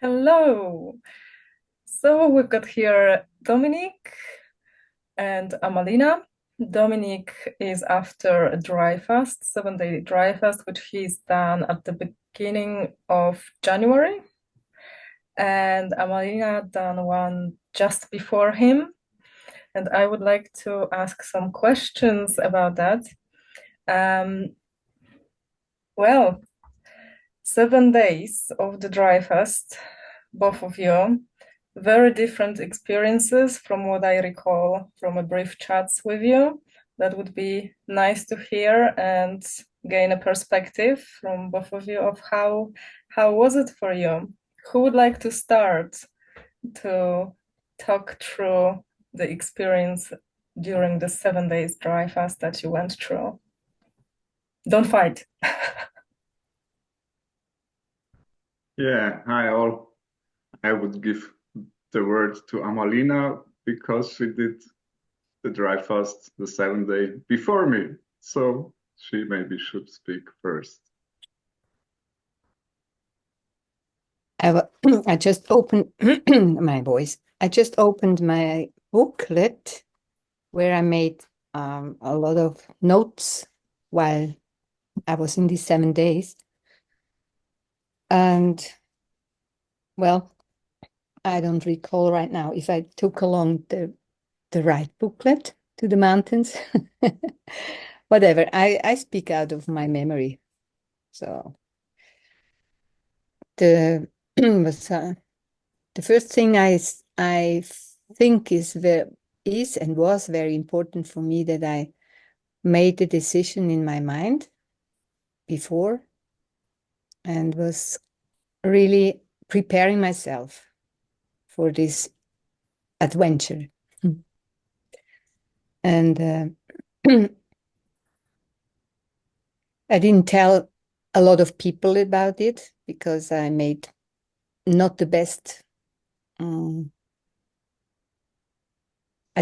Hello. So we've got here Dominic and Amalina. Dominic is after a dry fast, 7-day dry fast, which he's done at the beginning of January. And Amalina done one just before him. And I would like to ask some questions about that. Um, well, 7 days of the dry fast, both of you. Very different experiences from what I recall from a brief chats with you. That would be nice to hear and gain a perspective from both of you of how was it for you? Who would like to start to talk through the experience during the 7 days dry fast that you went through? Don't fight. Yeah, hi all. I would give the word to Amalina because she did the dry fast the 7 day before me. So she maybe should speak first. I just opened my voice. I just opened my booklet where I made a lot of notes while I was in these 7 days. And well, I don't recall right now if I took along the right booklet to the mountains. Whatever, I speak out of my memory. So the was the first thing I think is and was very important for me that I made the decision in my mind before and was really preparing myself for this adventure. And I didn't tell a lot of people about it because I made not the best. I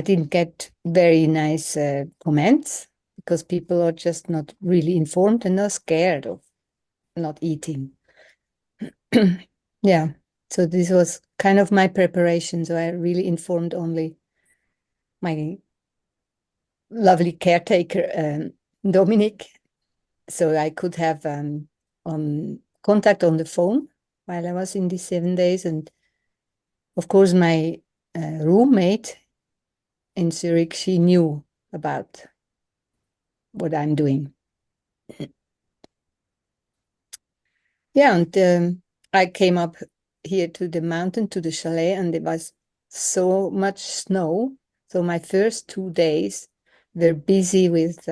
didn't get very nice comments because people are just not really informed and are scared of not eating. Yeah, so this was kind of my preparation. So I really informed only my lovely caretaker, Dominic, so I could have on contact on the phone while I was in these 7 days. And of course, my roommate in Zurich, she knew about what I'm doing. Yeah, and I came up here to the mountain, to the chalet, and there was so much snow. So my first 2 days were busy with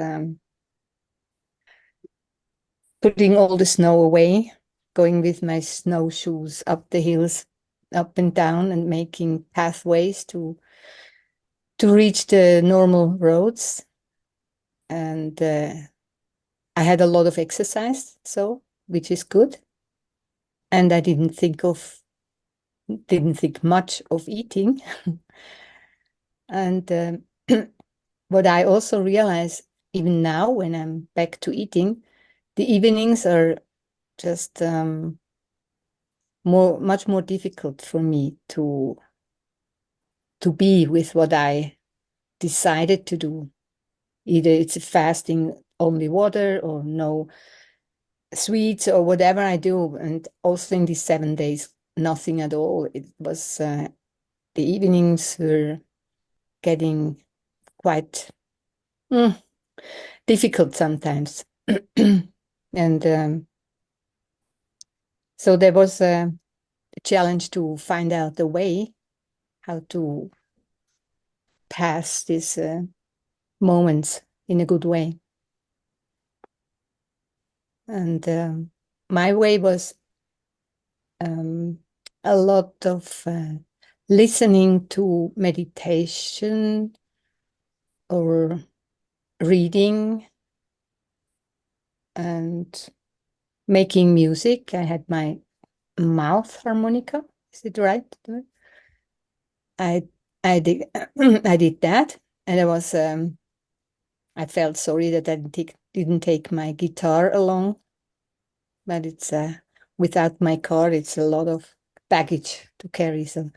putting all the snow away, going with my snowshoes up the hills, up and down, and making pathways to reach the normal roads. And I had a lot of exercise, so which is good. And I didn't think much of eating. And what I also realize, even now when I'm back to eating, the evenings are just much more difficult for me to be with what I decided to do. Either it's a fasting only water or no sweets or whatever I do. And also in these 7 days, nothing at all. It was the evenings were getting quite difficult sometimes. And so there was a challenge to find out the way how to pass these moments in a good way. And my way was um, a lot of listening to meditation or reading and making music. I had my mouth harmonica. Is it right? I I did I did that, and I felt sorry that I didn't take my guitar along, but it's without my car, it's a lot of baggage to carry. So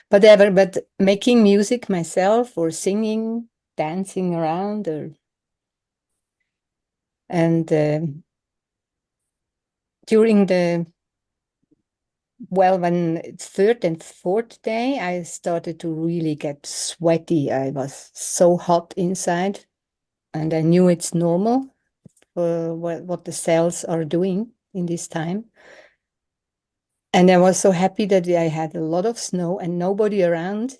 whatever, but making music myself or singing, dancing around, and during when it's third and fourth day, I started to really get sweaty. I was so hot inside, and I knew it's normal for what the cells are doing in this time. And I was so happy that I had a lot of snow and nobody around,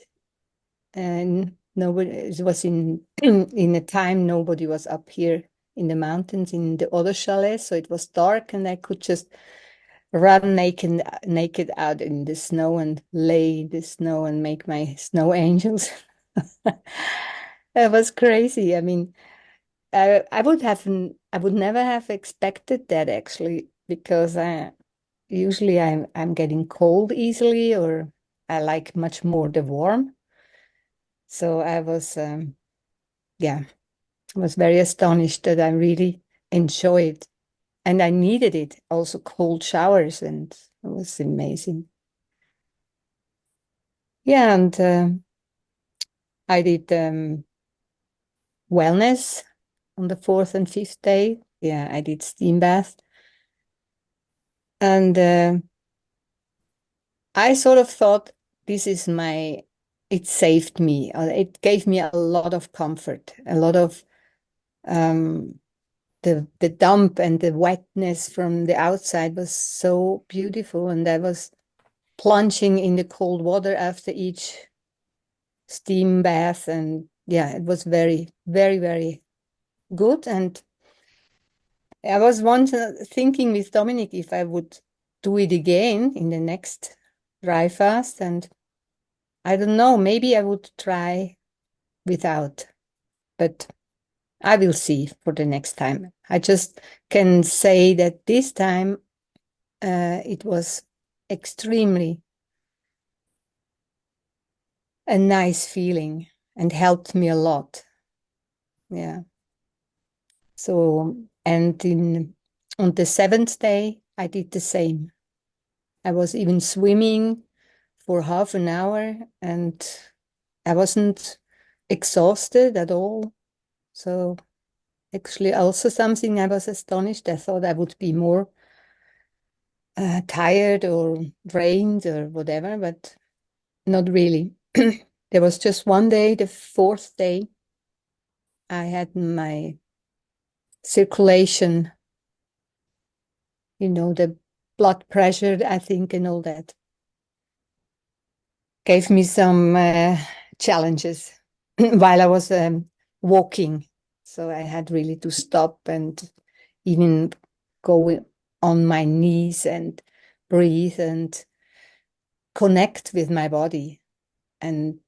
and nobody. It was in a time nobody was up here in the mountains in the other chalet, so it was dark, and I could just run naked out in the snow and lay in the snow and make my snow angels. That was crazy. I mean, I would never have expected that actually, because usually I'm getting cold easily, or I like much more the warm. So I was very astonished that I really enjoyed, and I needed it. Also cold showers, and it was amazing. Yeah, and I did wellness on the fourth and fifth day. Yeah, I did steam bath. And I sort of thought it saved me. It gave me a lot of comfort, a lot of the dump and the wetness from the outside was so beautiful. And I was plunging in the cold water after each steam bath. And yeah, it was very, very, very good. And I was once thinking with Dominic if I would do it again in the next dry fast. And I don't know, maybe I would try without, but I will see for the next time. I just can say that this time it was extremely a nice feeling and helped me a lot. Yeah. So, and on the seventh day, I did the same. I was even swimming for half an hour, and I wasn't exhausted at all. So actually also something I was astonished. I thought I would be more tired or drained or whatever, but not really. There was just one day, the fourth day, I had my circulation, the blood pressure, I think, and all that. Gave me some challenges while I was walking. So I had really to stop and even go on my knees and breathe and connect with my body and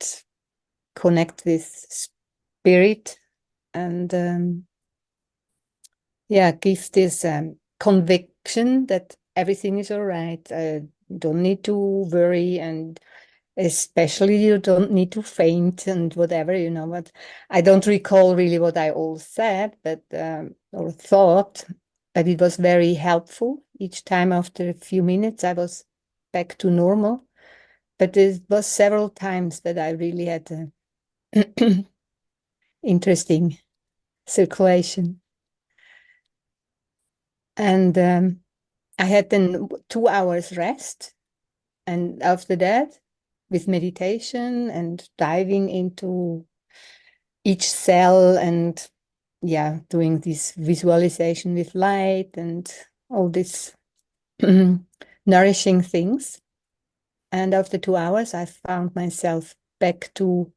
connect with spirit, and give this conviction that everything is all right. I don't need to worry, and especially you don't need to faint and whatever, but I don't recall really what I all said, but or thought, but it was very helpful. Each time after a few minutes, I was back to normal. But it was several times that I really had a interesting circulation. And I had then 2 hours rest. And after that, with meditation and diving into each cell and doing this visualization with light and all these nourishing things. And after 2 hours, I found myself back to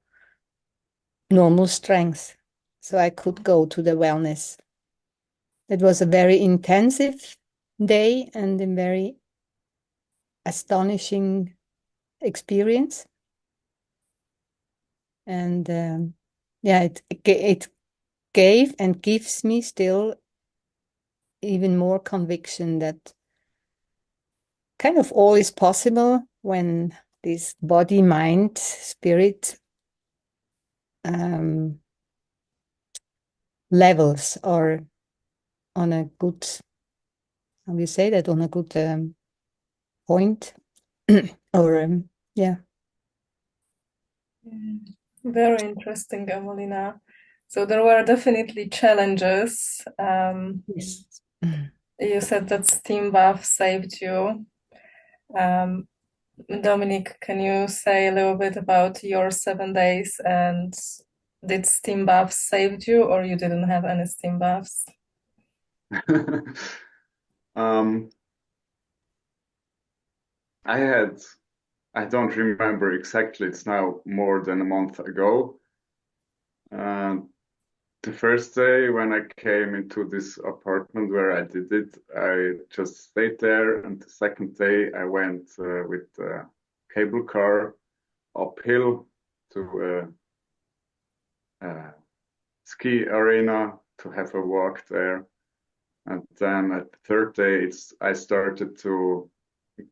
normal strength. So I could go to the wellness. It was a very intensive day and a very astonishing experience. And it gave and gives me still even more conviction that kind of all is possible when this body, mind, spirit levels are on a good, how do you say that, on a good point. Or yeah. Very interesting, Emelina. So there were definitely challenges. Yes. You said that steam bath saved you. Um, Dominic, can you say a little bit about your 7 days, and did steam baths saved you, or you didn't have any steam baths? Um, I don't remember exactly. It's now more than a month ago. The first day when I came into this apartment where I did it, I just stayed there. And the second day I went with a cable car uphill to a ski arena to have a walk there. And then at the third day, I started to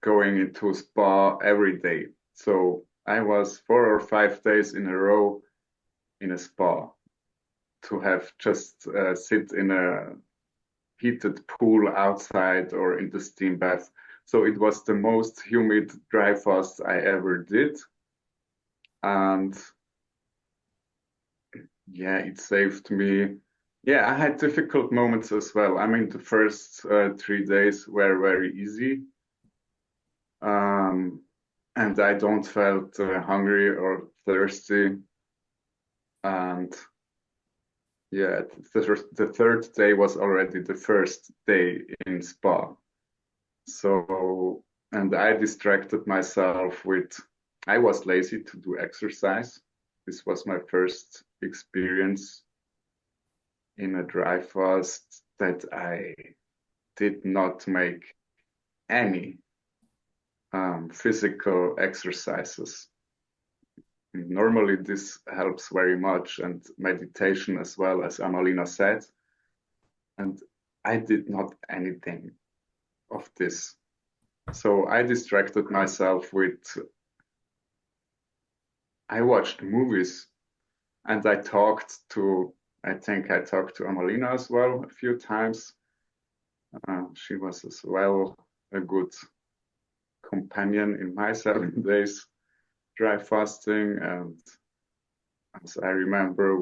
going into spa every day. So I was 4 or 5 days in a row in a spa to have just sit in a heated pool outside or in the steam bath. So it was the most humid dry fast I ever did. And yeah, it saved me. Yeah, I had difficult moments as well. I mean, the first 3 days were very easy. And I don't felt hungry or thirsty. And yeah, the third day was already the first day in spa. So, and I distracted myself with, I was lazy to do exercise. This was my first experience in a dry fast that I did not make any physical exercises. Normally, this helps very much, and meditation as well, as Amalina said. And I did not anything of this. So I distracted myself with, I watched movies and I think I talked to Amalina as well a few times. She was as well a good companion in my 7 days dry fasting. And as I remember,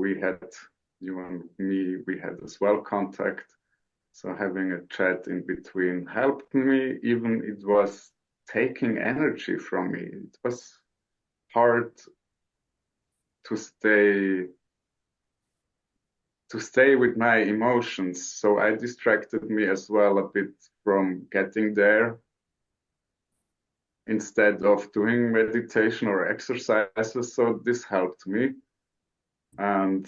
you and me, we had as well contact. So having a chat in between helped me, even it was taking energy from me. It was hard to stay with my emotions. So I distracted me as well a bit from getting there instead of doing meditation or exercises. So this helped me. And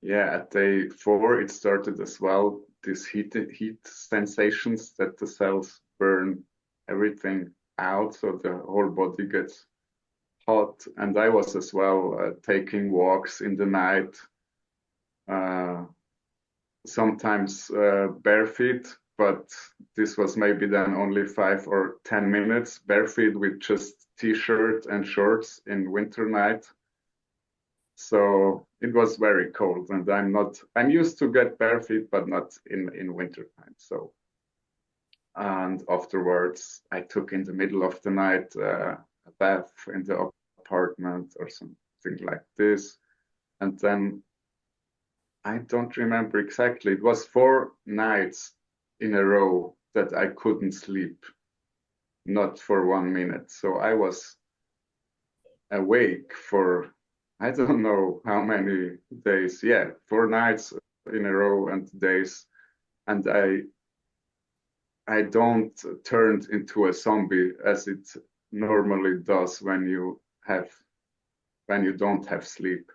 yeah, at day 4, it started as well, these heat sensations that the cells burn everything out. So the whole body gets hot. And I was as well taking walks in the night, sometimes bare feet, but this was maybe then only 5 or 10 minutes bare feet with just t-shirt and shorts in winter night. So it was very cold, and I'm used to get bare feet, but not in winter time. So, and afterwards I took in the middle of the night a bath in the apartment or something like this. And then I don't remember exactly. It was 4 nights in a row that I couldn't sleep, not for 1 minute. So I was awake for, I don't know how many days. Yeah, 4 nights in a row and days. And I don't turn into a zombie as it normally does when you don't have sleep.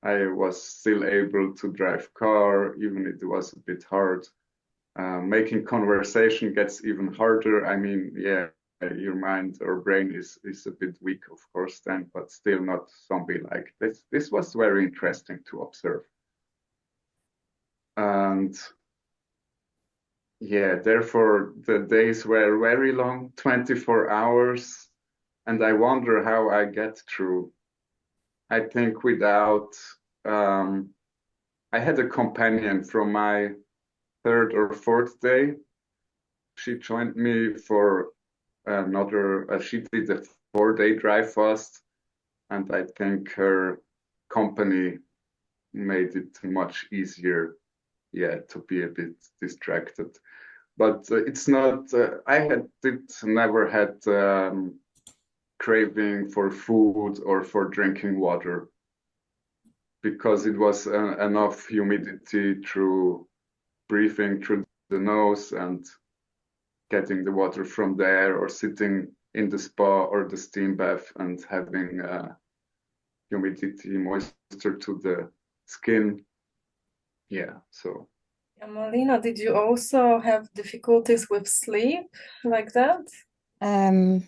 I was still able to drive car, even it was a bit hard. Making conversation gets even harder. I mean, yeah, your mind or brain is a bit weak, of course, then, but still not zombie-like. This was very interesting to observe. And yeah, therefore the days were very long, 24 hours, and I wonder how I get through. I think I had a companion from my third or fourth day. She joined me for she did a 4-day dry fast, and I think her company made it much easier, to be a bit distracted. But it's not, never had craving for food or for drinking water, because it was enough humidity through breathing through the nose and getting the water from there, or sitting in the spa or the steam bath and having humidity, moisture to the skin. So. Malina, did you also have difficulties with sleep like that? I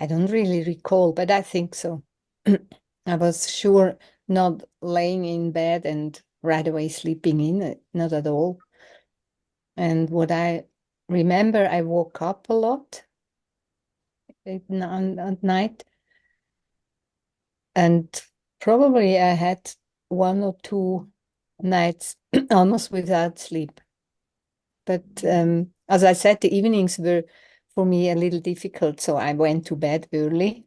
don't really recall, but I think so. I was sure not laying in bed and right away sleeping in, not at all. And what I remember, I woke up a lot at night, and probably I had 1 or 2 nights almost without sleep. But as I said, the evenings were for me a little difficult, so I went to bed early.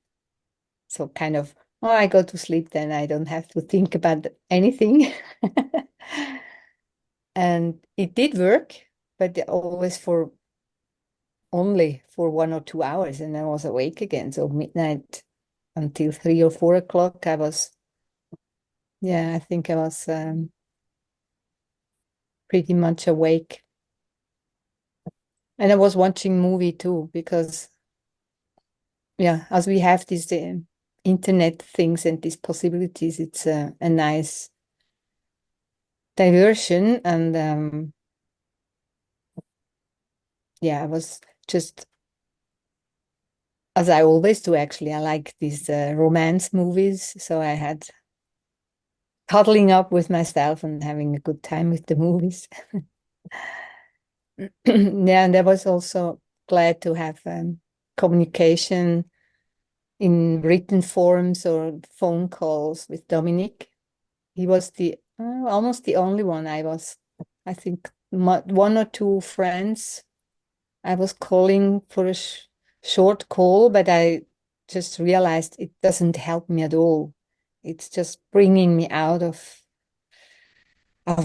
So kind of, oh, I go to sleep, then I don't have to think about anything. And it did work, but always only for 1 or 2 hours, and I was awake again. So midnight until 3 or 4 o'clock, I think I was pretty much awake. And I was watching movie too, because as we have these internet things and these possibilities, it's a nice diversion. And I was just, as I always do, actually, I like these romance movies. So I had cuddling up with myself and having a good time with the movies. And I was also glad to have communication in written forms or phone calls with Dominic. He was almost the only one. I think 1 or 2 friends I was calling for a short call, but I just realized it doesn't help me at all. It's just bringing me out of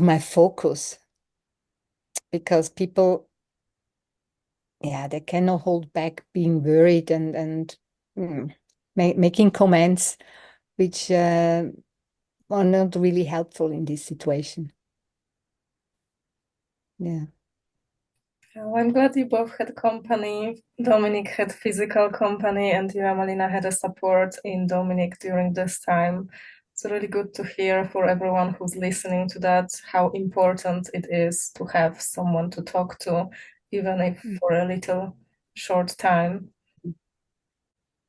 my focus, because people, they cannot hold back being worried and making comments which are not really helpful in this situation. Yeah. Well, I'm glad you both had company. Dominic had physical company, and you, Malina, had a support in Dominic during this time. It's really good to hear for everyone who's listening to that, how important it is to have someone to talk to, even if for a little short time.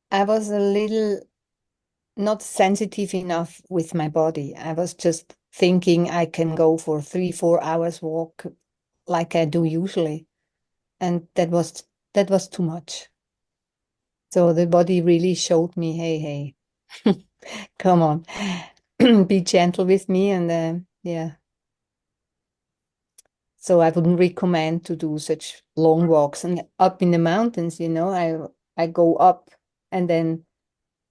I was a little not sensitive enough with my body. I was just thinking I can go for 3-4 hours walk like I do usually. And that was too much. So the body really showed me, hey, come on, be gentle with me. And so I wouldn't recommend to do such long walks. And up in the mountains, I go up and then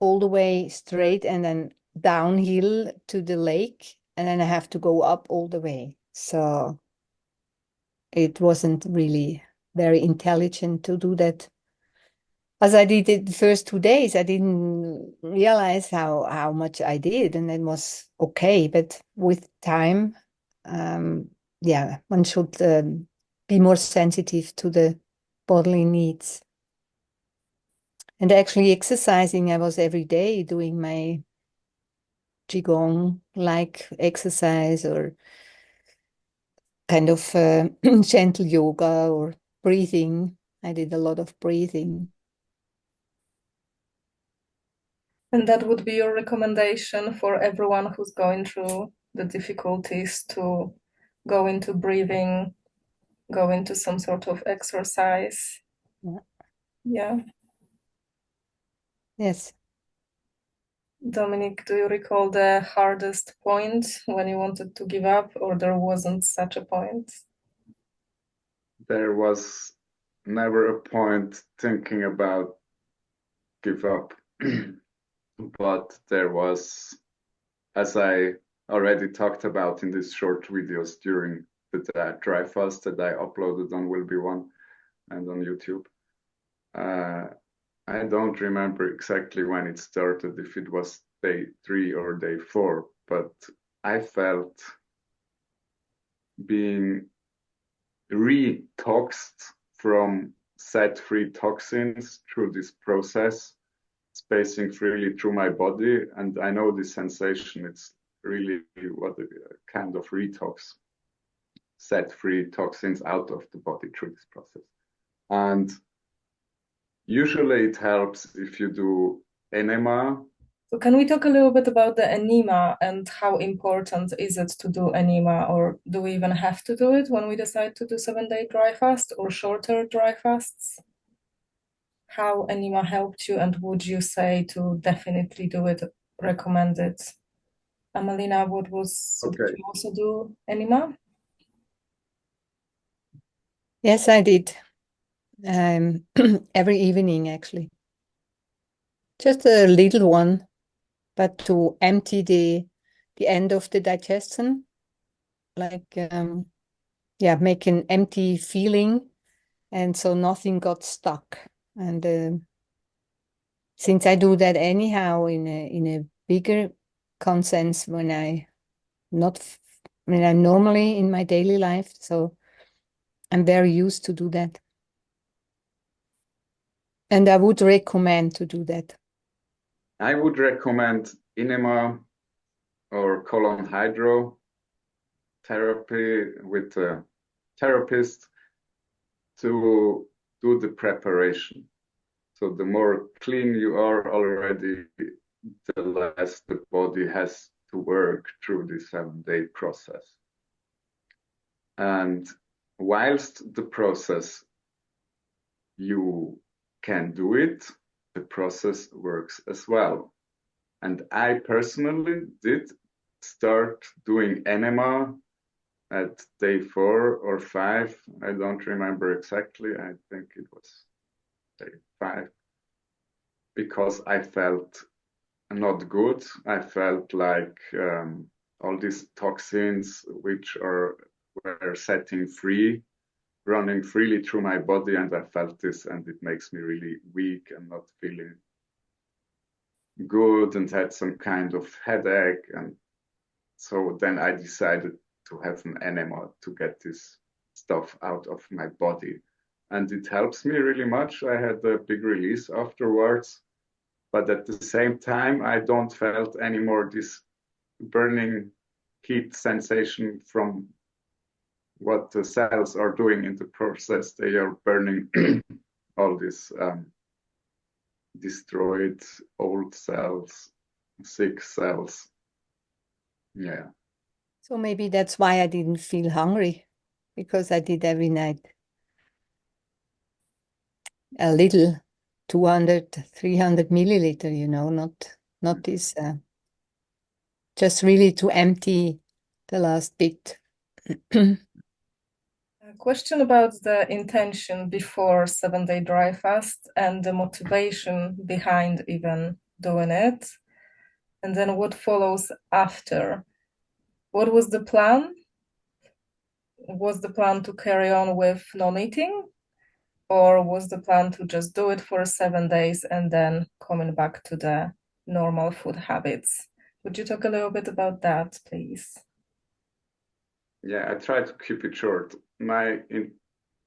all the way straight and then downhill to the lake, and then I have to go up all the way. So it wasn't really very intelligent to do that. As I did it the first 2 days, I didn't realize how much I did, and it was okay. But with time, one should be more sensitive to the bodily needs. And actually exercising, I was every day doing my Qigong-like exercise, or kind of gentle yoga or breathing. I did a lot of breathing. And that would be your recommendation for everyone who's going through the difficulties, to go into breathing, go into some sort of exercise. Yeah. Yes. Dominic, do you recall the hardest point when you wanted to give up, or there wasn't such a point? There was never a point thinking about give up. But there was, as I already talked about in these short videos during the dry fast that I uploaded on Will Be One and on YouTube. I don't remember exactly when it started, if it was day 3 or day 4, but I felt being retoxed from set-free toxins through this process, spacing freely through my body. And I know this sensation, it's really what a kind of retox, set free toxins out of the body through this process. And usually it helps if you do enema. So can we talk a little bit about the enema and how important is it to do enema, or do we even have to do it when we decide to do 7-day dry fast or shorter dry fasts? How enema helped you, and would you say to definitely do it, recommend it? Amalina, did you also do enema? Yes, I did. Every evening, actually. Just a little one, but to empty the end of the digestion, like make an empty feeling, and so nothing got stuck. And since I do that anyhow in a bigger conscience when I'm normally in my daily life, so I'm very used to do that. And I would recommend to do that. I would recommend enema or colon hydro therapy with a therapist to do the preparation. So the more clean you are already, the less the body has to work through the 7-day process. And whilst the process you can do it, the process works as well. And I personally did start doing enema at day 4 or 5. I don't remember exactly. I think it was day 5. Because I felt not good. I felt like all these toxins which were setting free, running freely through my body, and I felt this, and it makes me really weak and not feeling good, and had some kind of headache. And so then I decided to have an enema to get this stuff out of my body, and it helps me really much. I had a big release afterwards, but at the same time I don't felt anymore this burning heat sensation from what the cells are doing in the process. They are burning all these destroyed old cells, sick cells. Yeah. So maybe that's why I didn't feel hungry, because I did every night a little, 200, 300 milliliter, not this, just really to empty the last bit. A question about the intention before 7-day dry fast and the motivation behind even doing it, and then what follows after. What was the plan? Was the plan to carry on with non-eating, or was the plan to just do it for 7 days and then coming back to the normal food habits? Would you talk a little bit about that, please? Yeah, I try to keep it short. My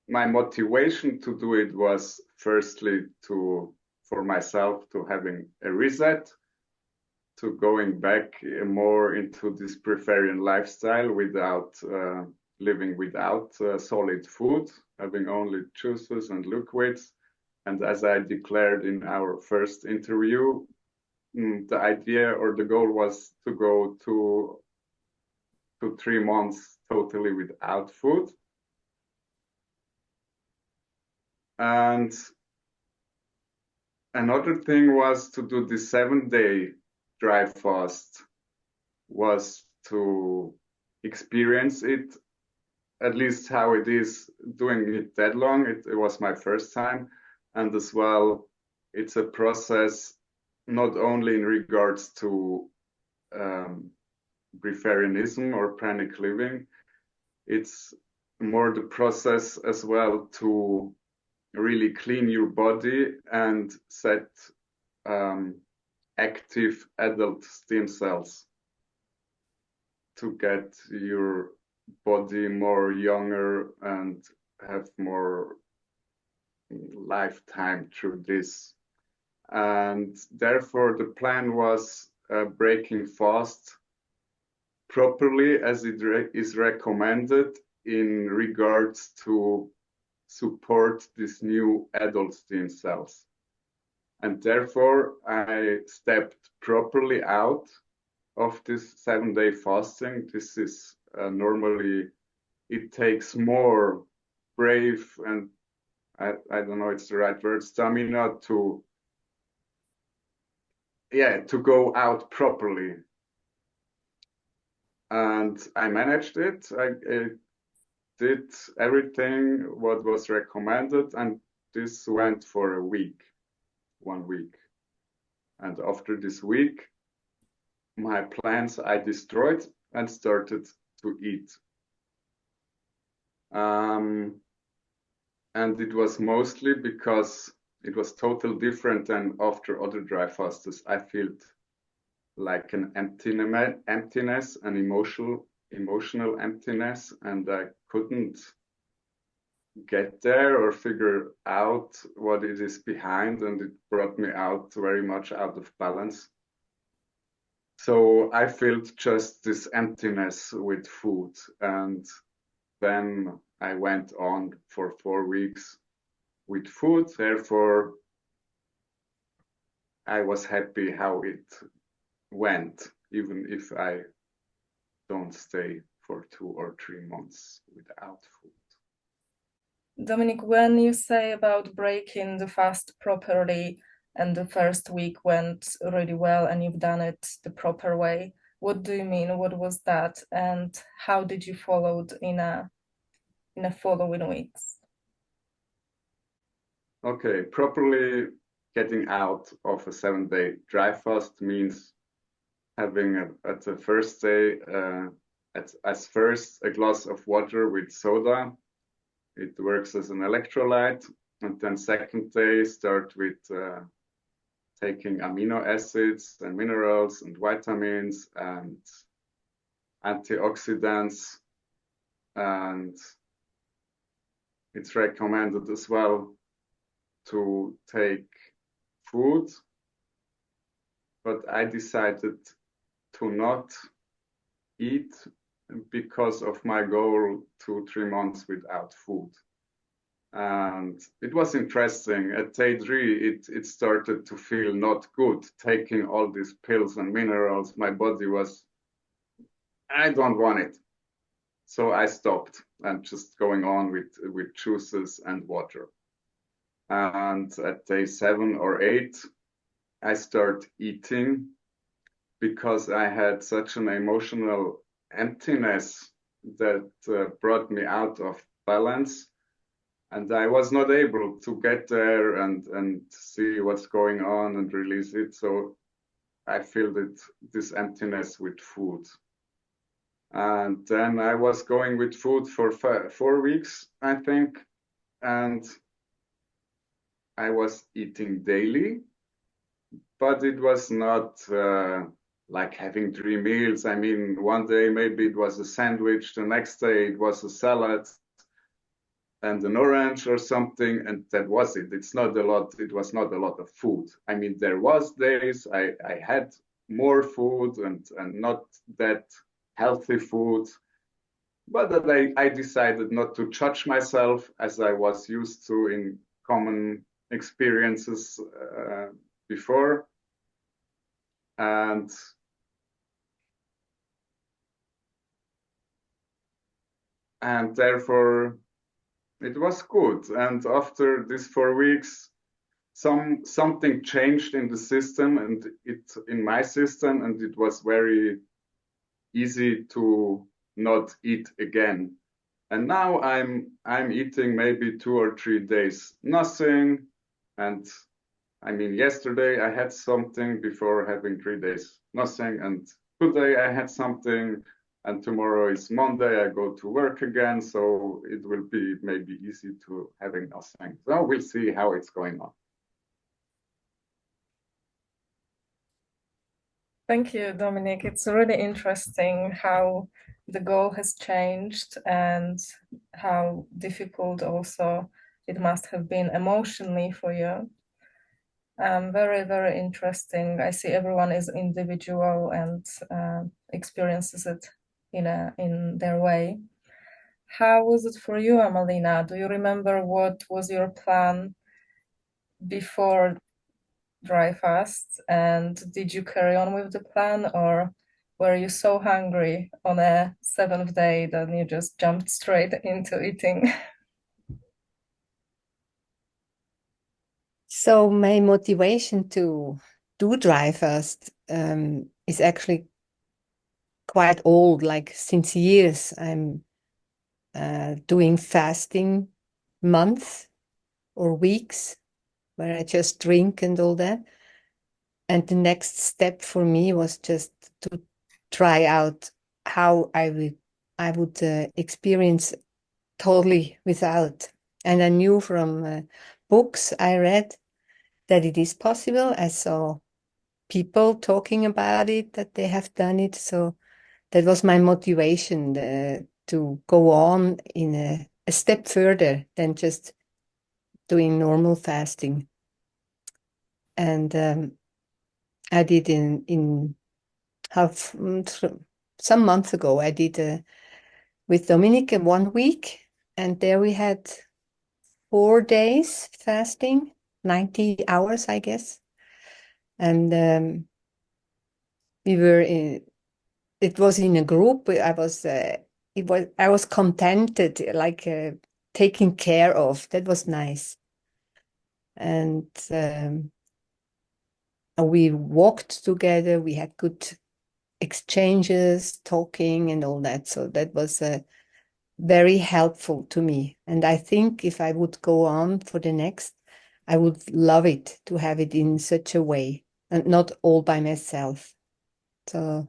motivation to do it was firstly for myself to having a reset, to going back more into this breatharian lifestyle without living without solid food, having only juices and liquids. And as I declared in our first interview, the idea or the goal was to go to 3 months totally without food. And another thing was to do the 7-day dry fast, was to experience it at least how it is doing it that long. It was my first time. And as well, it's a process not only in regards to breatharianism or pranic living, it's more the process as well to really clean your body and set active adult stem cells to get your body more younger and have more lifetime through this. And therefore the plan was breaking fast properly as it is recommended in regards to support these new adult stem cells. And therefore I stepped properly out of this 7-day fasting. This is normally, it takes more brave and I don't know it's the right word, stamina to go out properly. And I managed it. I did everything what was recommended, and this went for a week, 1 week. And after this week, my plans I destroyed and started to eat. And it was mostly because it was totally different than after other dry fasts. I felt like an emptiness, an emotional emptiness, and I couldn't get there or figure out what it is behind, and it brought me out very much out of balance. So I felt just this emptiness with food, and then I went on for 4 weeks with food. Therefore, I was happy how it went, even if I don't stay for 2 or 3 months without food. Dominic, when you say about breaking the fast properly and the first week went really well and you've done it the proper way, what do you mean? What was that? And how did you follow it in a following weeks? Okay, properly getting out of a 7-day dry fast means having at the first day as first a glass of water with soda. It works as an electrolyte. And then second day start with taking amino acids and minerals and vitamins and antioxidants. And it's recommended as well to take food, but I decided to not eat because of my goal 2-3 months without food. And it was interesting. At day 3, it started to feel not good, taking all these pills and minerals. My body was, I don't want it. So I stopped and just going on with juices and water. And at day 7 or 8, I start eating because I had such an emotional emptiness that brought me out of balance. And I was not able to get there and see what's going on and release it. So I felt this emptiness with food. And then I was going with food for 4 weeks, I think. And I was eating daily, but it was not like having 3 meals. I mean, one day maybe it was a sandwich, the next day it was a salad and an orange or something, and that was it. It's not a lot. It was not a lot of food. I mean, there was days I had more food and not that healthy food, but that I decided not to judge myself as I was used to in common experiences before. And therefore it was good. And after these 4 weeks, something changed in the system and in my system, and it was very easy to not eat again. And now I'm eating maybe 2 or 3 days nothing. And I mean, yesterday I had something before having 3 days nothing, and today I had something, and tomorrow is Monday. I go to work again, so it will be maybe easy to having nothing. So we'll see how it's going on. Thank you, Dominic. It's really interesting how the goal has changed and how difficult also it must have been emotionally for you. Very, very interesting. I see everyone is individual and experiences it in their way. How was it for you, Amalina? Do you remember what was your plan before dry fast? And did you carry on with the plan, or were you so hungry on a seventh day that you just jumped straight into eating? So my motivation to do dry fast is actually quite old. Like since years, I'm doing fasting months or weeks where I just drink and all that. And the next step for me was just to try out how I would experience totally without. And I knew from books I read that it is possible. I saw people talking about it, that they have done it. So that was my motivation to go on in a step further than just doing normal fasting. And I did in some months ago, I did with Dominic 1 week, and there we had 4 days fasting, 90 hours, I guess. And we were in, it was in a group. I was contented, like taken care of. That was nice. And we walked together. We had good exchanges, talking and all that. So that was very helpful to me. And I think if I would go on for the next, I would love it to have it in such a way and not all by myself. So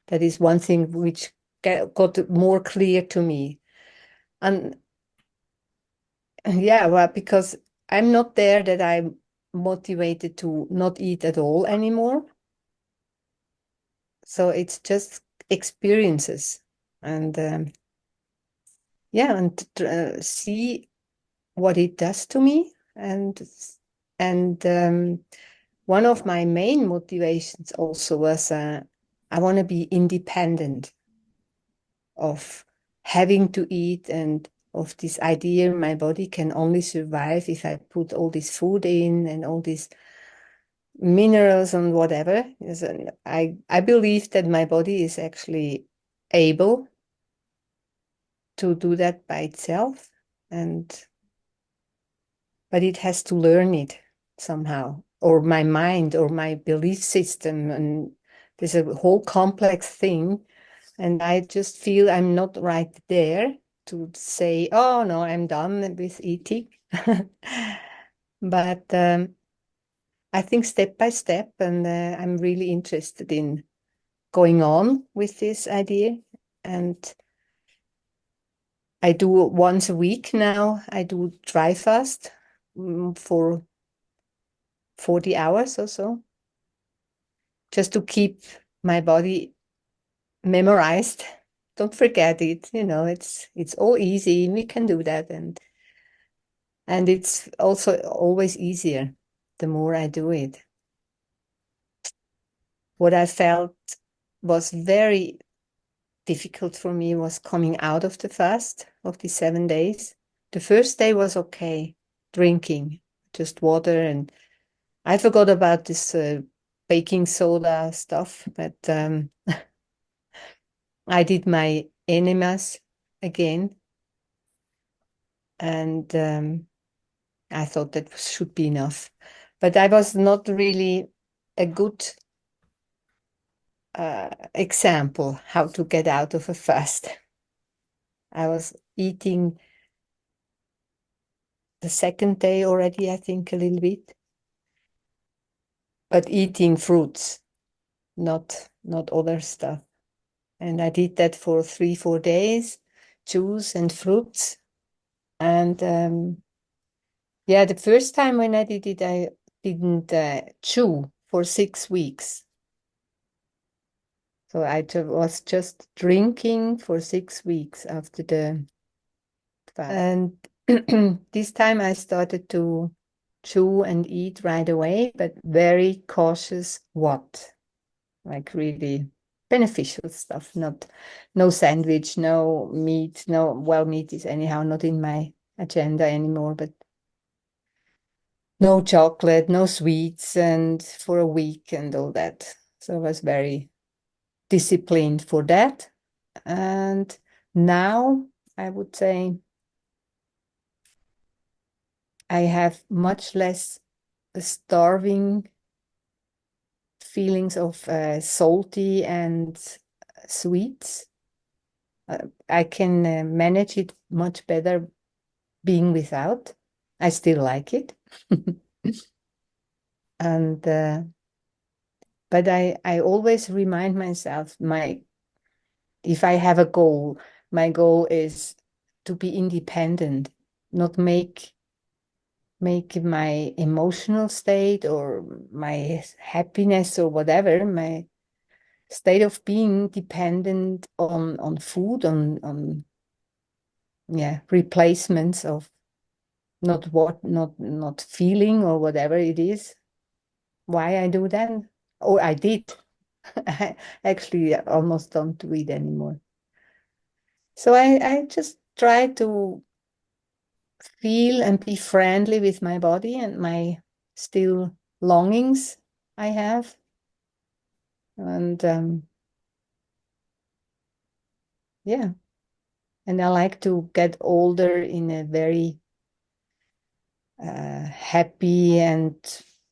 that is one thing which got more clear to me. And yeah, well, because I'm not there that I'm motivated to not eat at all anymore. So it's just experiences and yeah, and see what it does to me. And one of my main motivations also was I want to be independent of having to eat and of this idea my body can only survive if I put all this food in and all these minerals and whatever. I believe that my body is actually able to do that by itself, but it has to learn it somehow, or my mind or my belief system, and there's a whole complex thing. And I just feel I'm not right there to say, oh no, I'm done with eating. But I think step by step, and I'm really interested in going on with this idea. And I do once a week now, I do dry fast for 40 hours or so, just to keep my body memorized. Don't forget it, it's all easy. We can do that. And it's also always easier the more I do it. What I felt was very difficult for me was coming out of the fast of the 7 days. The first day was okay, drinking just water, and I forgot about this baking soda stuff, but I did my enemas again, and I thought that should be enough. But I was not really a good example how to get out of a fast. I was eating the second day already, I think, a little bit. But eating fruits, not other stuff. And I did that for 3-4 days, juice and fruits. And yeah, the first time when I did it, I didn't chew for 6 weeks. So I was just drinking for 6 weeks after the fast. And this time I started to chew and eat right away, but very cautious what? Like really beneficial stuff, no sandwich, no meat, well, meat is anyhow not in my agenda anymore, but no chocolate, no sweets, and for a week and all that. So I was very disciplined for that. And now I would say I have much less starving feelings of salty and sweets. I can manage it much better being without. I still like it. And but I always remind myself if I have a goal, my goal is to be independent, not make my emotional state or my happiness or whatever, my state of being dependent on food, on replacements of not feeling or whatever it is. Why I do that? Or I did. I actually almost don't do it anymore. So I just try to feel and be friendly with my body and my still longings I have. And yeah, and I like to get older in a very happy and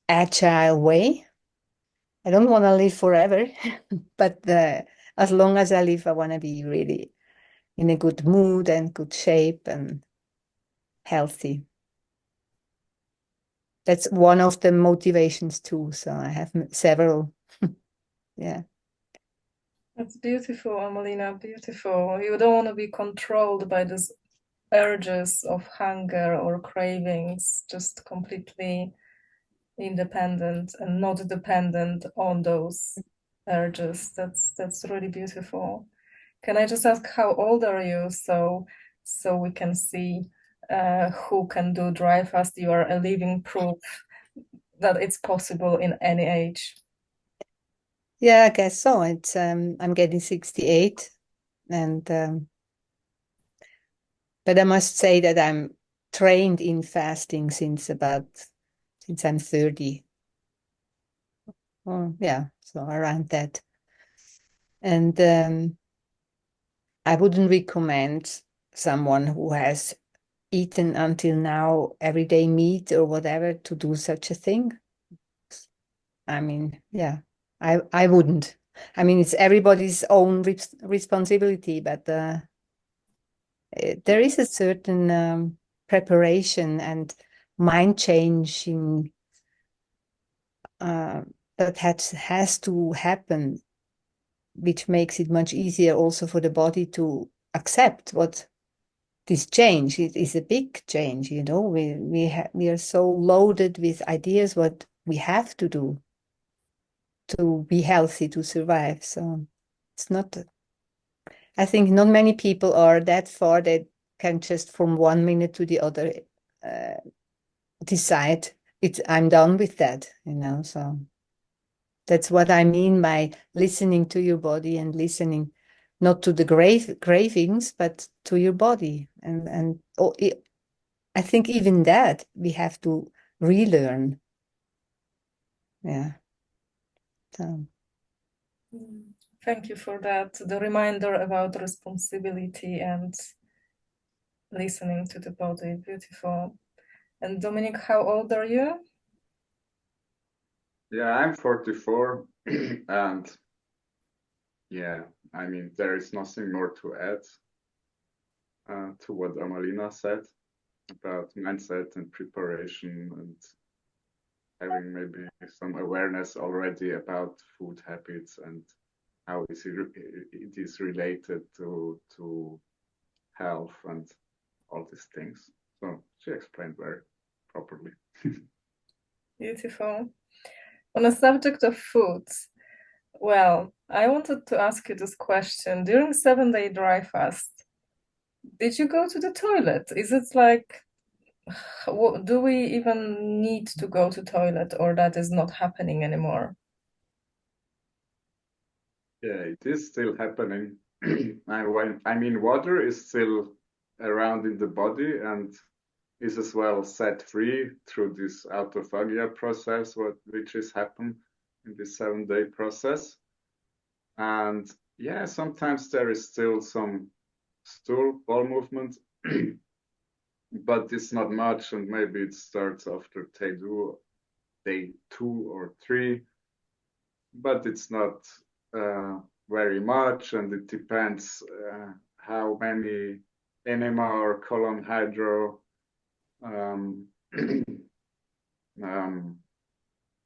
agile way. I don't want to live forever, but as long as I live, I want to be really in a good mood and good shape and healthy. That's one of the motivations too. So I have several. Yeah. That's beautiful, Amalina, beautiful. You don't want to be controlled by these urges of hunger or cravings, just completely independent and not dependent on those urges. That's really beautiful. Can I just ask how old are you, so we can see who can do dry fast? You are a living proof that it's possible in any age. Yeah, I guess so. It's I'm getting 68, and but I must say that I'm trained in fasting since I'm 30. Oh, yeah, so around that. And I wouldn't recommend someone who has eaten until now everyday meat or whatever to do such a thing. I mean, yeah, I wouldn't. I mean, it's everybody's own responsibility, but there is a certain preparation and mind changing that has to happen, which makes it much easier also for the body to accept what this change. It is a big change, you know. We are so loaded with ideas what we have to do to be healthy, to survive. So it's not, I think not many people are that far that can just from one minute to the other uh, decide I'm done with that, you know. So that's what I mean by listening to your body and listening not to the cravings, but to your body. And I think even that we have to relearn. Yeah. So. Thank you for that. The reminder about responsibility and listening to the body. Beautiful. And Dominic, how old are you? Yeah, I'm 44, and yeah, I mean, there is nothing more to add. to what Amalina said about mindset and preparation and having maybe some awareness already about food habits and how it is related to health and all these things. So she explained very properly. Beautiful. On the subject of foods, well, I wanted to ask you this question. During 7-day dry fast, did you go to the toilet? Is it like, do we even need to go to toilet, or that is not happening anymore? Yeah, it is still happening. I mean, water is still around in the body and is as well set free through this autophagia process, which is happen in this 7-day process. And yeah, sometimes there is still some stool bowel movement, but it's not much, and maybe it starts after day 2 or 3, but it's not very much, and it depends how many enema or colon hydro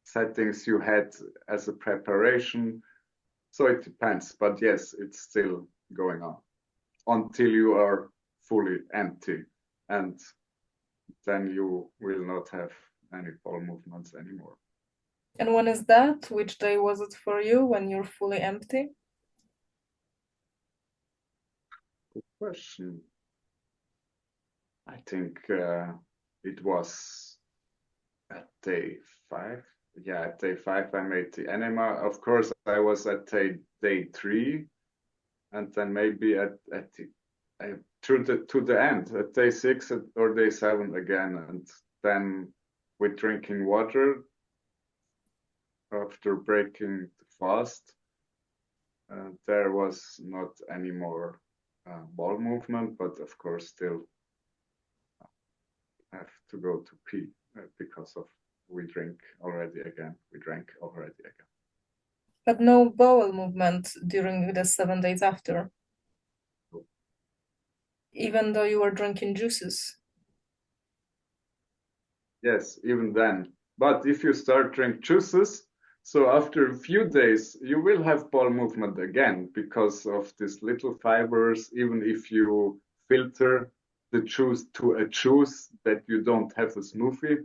settings you had as a preparation. So it depends, but yes, it's still going on until you are fully empty, and then you will not have any bowel movements anymore. And when is that? Which day was it for you when you're fully empty? Good question. I think it was at day 5. Yeah, at day 5 I made the enema. Of course, I was at day 3, and then maybe to the end at day 6 or day 7 again, and then with drinking water after breaking the fast, there was not any more bowel movement, but of course still have to go to pee because of we drank already again. But no bowel movement during the 7 days after, even though you were drinking juices. Yes, even then. But if you start drink juices, so after a few days, you will have bowel movement again because of these little fibers. Even if you filter the juice to a juice that you don't have a smoothie,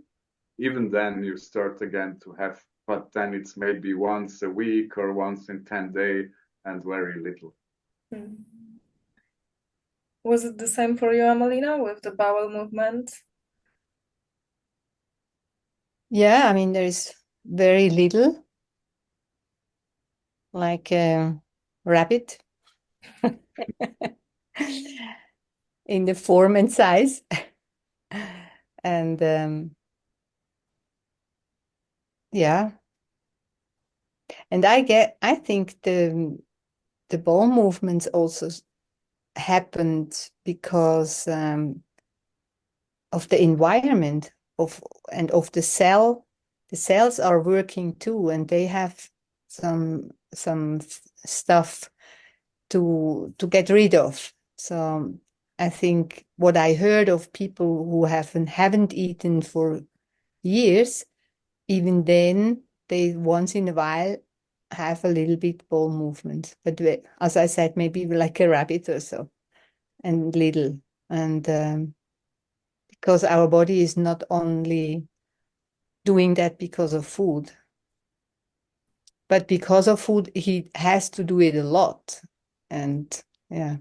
even then you start again to have, but then it's maybe once a week or once in 10 days and very little. Hmm. Was it the same for you, Amalina, with the bowel movement? Yeah, I mean, there is very little, like a rabbit in the form and size. And yeah, and I think the bowel movements also happened because of the environment and of the cell. The cells are working too, and they have some stuff to get rid of. So I think what I heard of people who haven't eaten for years, even then they once in a while have a little bit bowel movement. But as I said, maybe like a rabbit or so, and little. And because our body is not only doing that because of food, but because of food, he has to do it a lot. And yeah,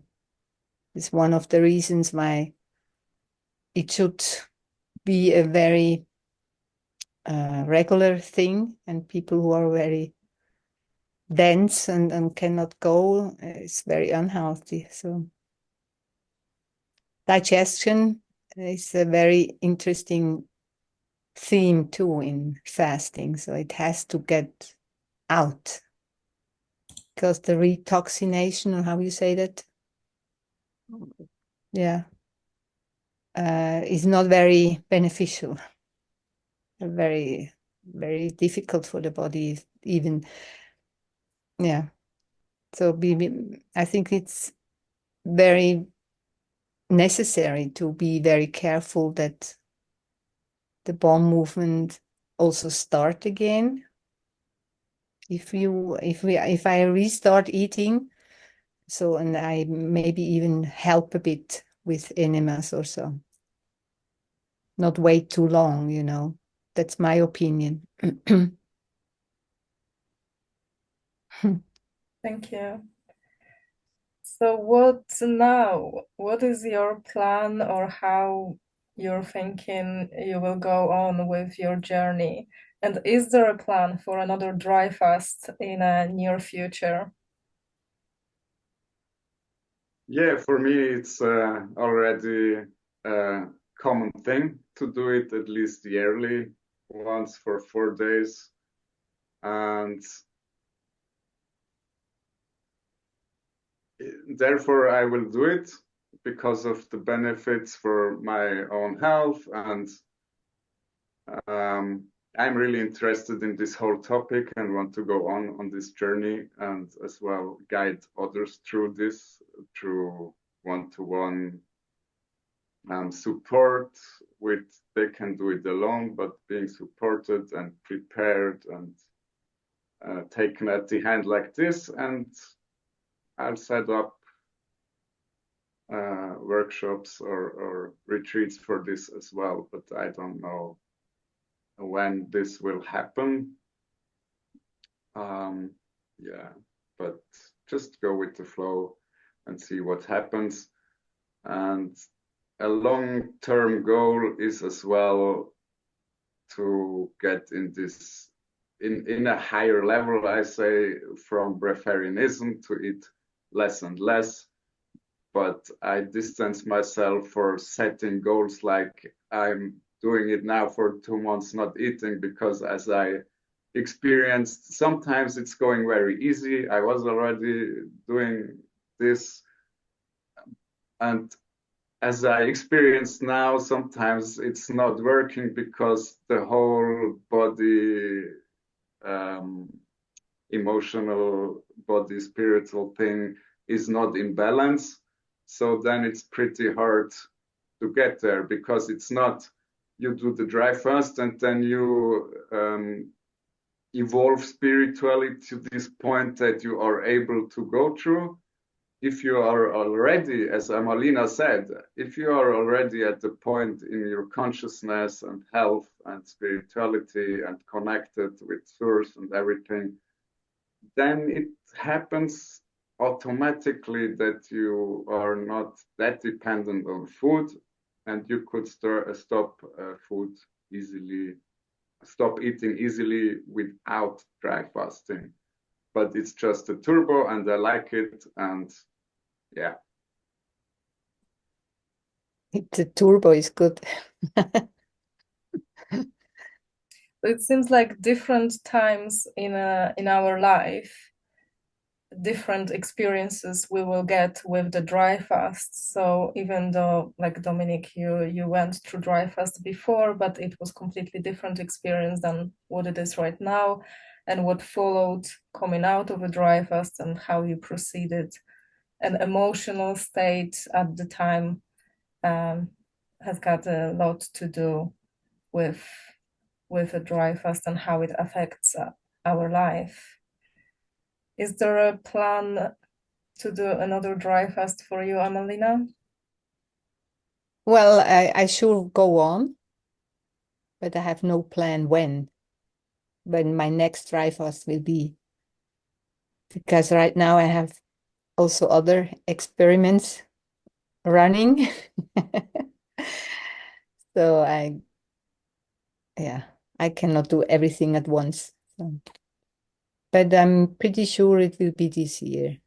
it's one of the reasons why it should be a very regular thing, and people who are very dense and cannot go, it's very unhealthy. So digestion is a very interesting theme too in fasting. So it has to get out because the retoxination, or how you say that, yeah, is not very beneficial. Very, very difficult for the body, even. Yeah. So I think it's very necessary to be very careful that the bowel movement also start again. If I restart eating, so and I maybe even help a bit with enemas or so. Not wait too long, you know. That's my opinion. Thank you. So what now? What is your plan or how you're thinking you will go on with your journey? And is there a plan for another dry fast in a near future? Yeah, for me, it's already a common thing to do it at least yearly, once for 4 days. And therefore, I will do it because of the benefits for my own health. And I'm really interested in this whole topic and want to go on this journey and as well guide others through this, through one-to-one support with, they can do it alone, but being supported and prepared and taken at the hand like this. And I'll set up workshops or retreats for this as well, but I don't know when this will happen. Yeah, but just go with the flow and see what happens. And a long-term goal is as well to get in this in a higher level, I say, from breatharianism to eat less and less. But I distance myself for setting goals like I'm doing it now for 2 months not eating, because as I experienced, sometimes it's going very easy. I was already doing this, and as I experienced now, sometimes it's not working because the whole body, emotional body, spiritual thing is not in balance. So then it's pretty hard to get there, because it's not you do the dry fast and then you evolve spiritually to this point that you are able to go through. If you are already, as Amalina said, if you are already at the point in your consciousness and health and spirituality and connected with source and everything, then it happens automatically that you are not that dependent on food, and you could stop food easily, stop eating easily without dry fasting. But it's just a turbo, and I like it, and yeah. The turbo is good. It seems like different times in our life, different experiences we will get with the dry fast. So even though, like Dominic, you went through dry fast before, but it was completely different experience than what it is right now, and what followed coming out of a dry fast and how you proceeded. An emotional state at the time has got a lot to do with a dry fast and how it affects our life. Is there a plan to do another dry fast for you, Amalina? Well, I sure go on, but I have no plan when my next dry fast will be. Because right now I have also other experiments running. So I cannot do everything at once. So. But I'm pretty sure it will be this year.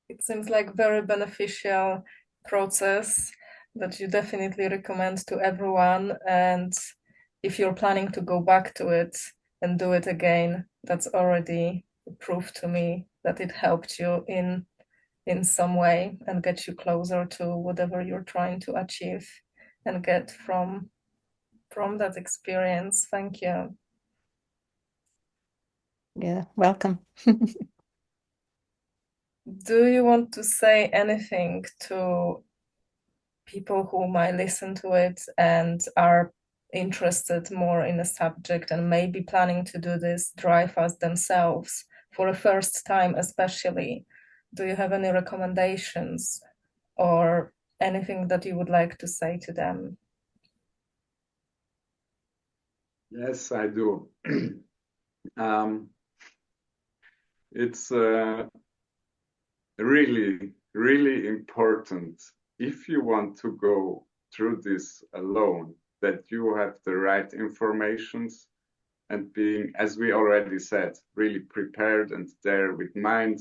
It seems like very beneficial process that you definitely recommend to everyone. And if you're planning to go back to it and do it again, that's already proof to me that it helped you in some way and get you closer to whatever you're trying to achieve and get from that experience. Thank you. Yeah, welcome. do you want to say anything to people who might listen to it and are interested more in a subject and maybe planning to do this dry fast themselves for a first time especially? Do you have any recommendations or anything that you would like to say to them? Yes, I do. It's really, really important if you want to go through this alone, that you have the right informations and being, as we already said, really prepared and there with mind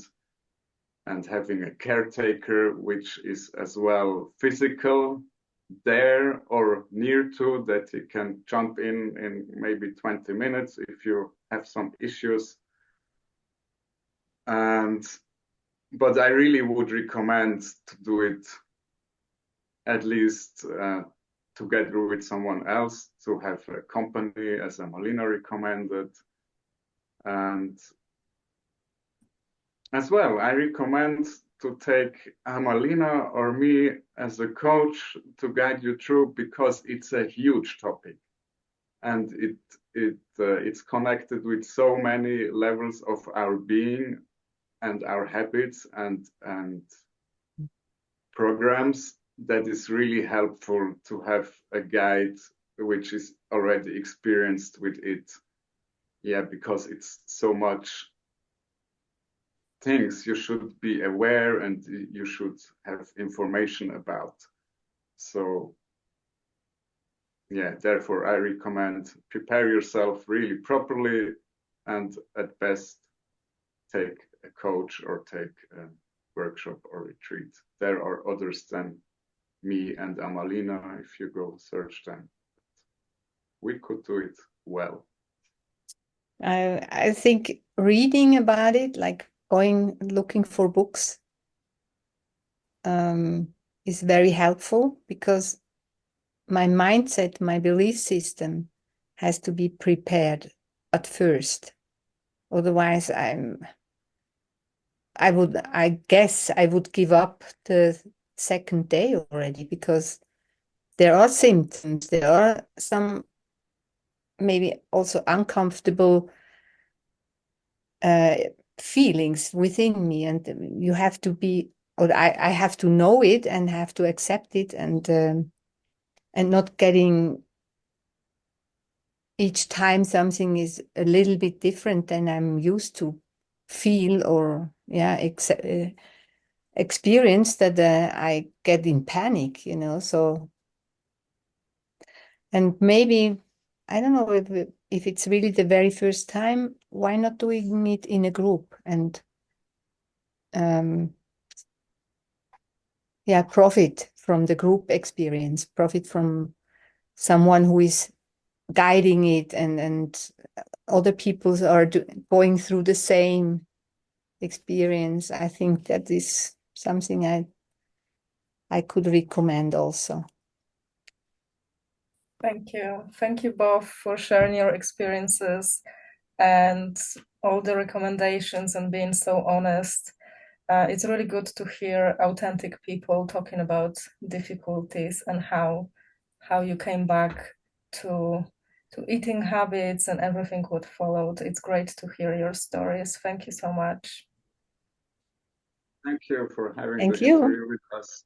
and having a caretaker, which is as well physical there or near to, that he can jump in maybe 20 minutes if you have some issues. But I really would recommend to do it at least together with someone else, to have a company, as Amalina recommended. And as well, I recommend to take Amalina or me as a coach to guide you through, because it's a huge topic and it's connected with so many levels of our being and our habits and programs, that is really helpful to have a guide which is already experienced with it. Yeah, because it's so much things you should be aware and you should have information about. So yeah, therefore I recommend prepare yourself really properly, and at best take a coach or take a workshop or retreat. There are others than me and Amalina if you go search them. We could do it well. I think reading about it, like going looking for books, is very helpful, because my mindset, my belief system has to be prepared at first. Otherwise, I guess I would give up the second day already, because there are symptoms, there are some maybe also uncomfortable feelings within me, and you have to be, or I have to know it and have to accept it, and not getting each time something is a little bit different than I'm used to feel or experience, that I get in panic, so. And maybe, I don't know if it's really the very first time, why not doing it in a group and profit from the group experience, profit from someone who is guiding it, and other people are going through the same experience. I think that is something I could recommend also. Thank you. Thank you both for sharing your experiences and all the recommendations and being so honest. It's really good to hear authentic people talking about difficulties and how you came back to eating habits and everything what followed. It's great to hear your stories. Thank you so much. Thank you for having Thank the you. interview with us.